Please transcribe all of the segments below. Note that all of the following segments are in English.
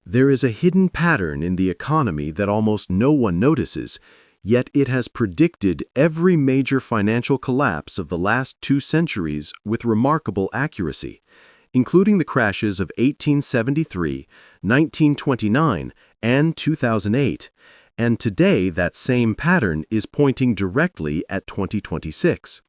There is a hidden pattern in the economy that almost no one notices, yet it has predicted every major financial collapse of the last 2 centuries with remarkable accuracy, including the crashes of 1873, 1929, and 2008. And today that same pattern is pointing directly at 2026.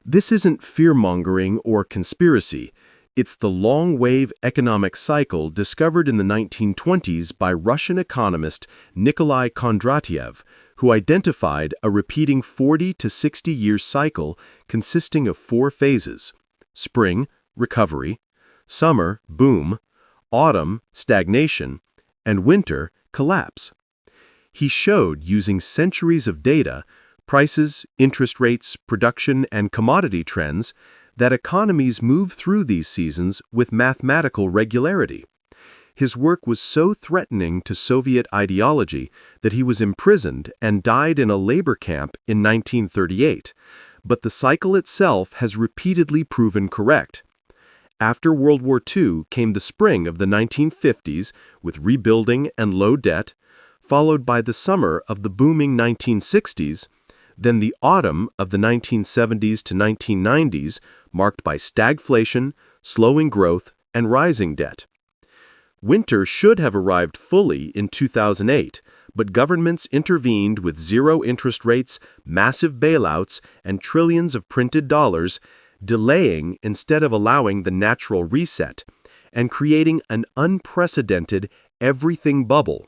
This isn't fear-mongering or conspiracy. It's the long-wave economic cycle discovered in the 1920s by Russian economist Nikolai Kondratiev, who identified a repeating 40 to 60-year cycle consisting of 4 phases: spring, recovery; summer, boom; autumn, stagnation; and winter, collapse. He showed, using centuries of data, prices, interest rates, production, and commodity trends, that economies move through these seasons with mathematical regularity. His work was so threatening to Soviet ideology that he was imprisoned and died in a labor camp in 1938, but the cycle itself has repeatedly proven correct. After World War II came the spring of the 1950s with rebuilding and low debt, followed by the summer of the booming 1960s, then the autumn of the 1970s to 1990s, marked by stagflation, slowing growth, and rising debt. Winter should have arrived fully in 2008, but governments intervened with zero interest rates, massive bailouts, and trillions of printed dollars, delaying instead of allowing the natural reset, and creating an unprecedented everything bubble.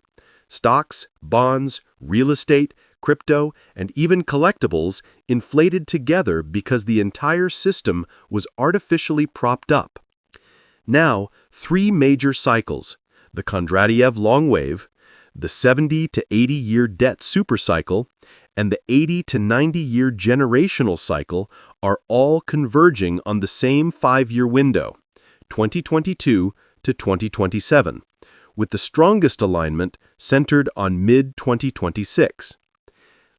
Stocks, bonds, real estate, crypto, and even collectibles inflated together because the entire system was artificially propped up. Now, 3 major cycles, the Kondratiev long wave, the 70 to 80-year debt supercycle, and the 80 to 90-year generational cycle, are all converging on the same 5-year window, 2022 to 2027, with the strongest alignment centered on mid-2026.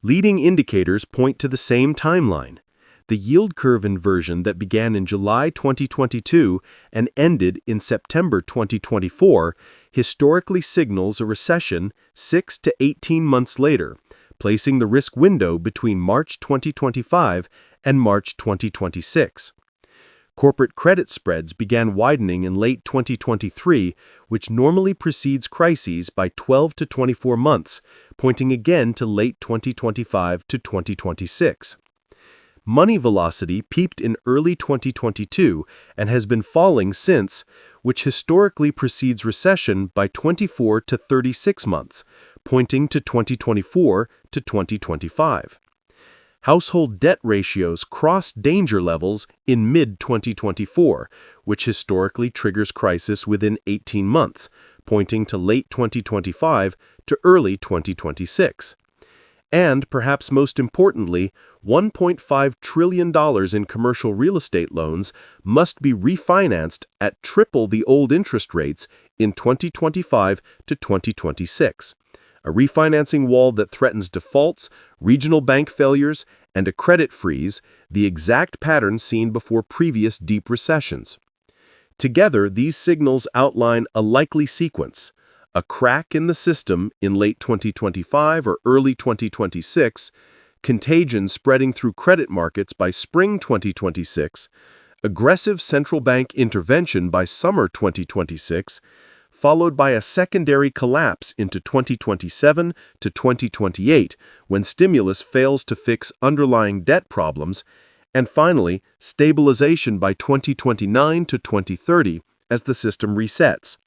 Leading indicators point to the same timeline. The yield curve inversion that began in July 2022 and ended in September 2024 historically signals a recession 6 to 18 months later, placing the risk window between March 2025 and March 2026. Corporate credit spreads began widening in late 2023, which normally precedes crises by 12 to 24 months, pointing again to late 2025 to 2026. Money velocity peaked in early 2022 and has been falling since, which historically precedes recession by 24 to 36 months, pointing to 2024 to 2025. Household debt ratios crossed danger levels in mid-2024, which historically triggers crisis within 18 months, pointing to late 2025 to early 2026. And, perhaps most importantly, $1.5 trillion in commercial real estate loans must be refinanced at triple the old interest rates in 2025 to 2026. A refinancing wall that threatens defaults, regional bank failures, and a credit freeze, the exact pattern seen before previous deep recessions. Together, these signals outline a likely sequence: a crack in the system in late 2025 or early 2026, contagion spreading through credit markets by spring 2026, aggressive central bank intervention by summer 2026, followed by a secondary collapse into 2027 to 2028 when stimulus fails to fix underlying debt problems, and finally, stabilization by 2029 to 2030 as the system resets.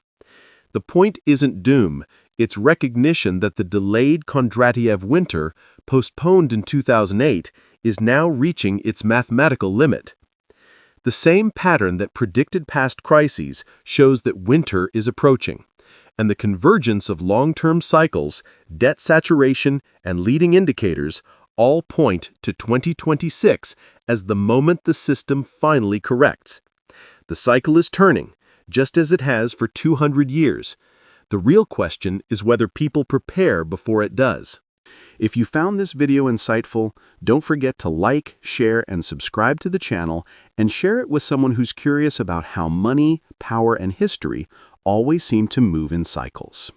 The point isn't doom, it's recognition that the delayed Kondratiev winter, postponed in 2008, is now reaching its mathematical limit. The same pattern that predicted past crises shows that winter is approaching, and the convergence of long-term cycles, debt saturation, and leading indicators all point to 2026 as the moment the system finally corrects. The cycle is turning, just as it has for 200 years. The real question is whether people prepare before it does. If you found this video insightful, don't forget to like, share, and subscribe to the channel, and share it with someone who's curious about how money, power, and history always seem to move in cycles.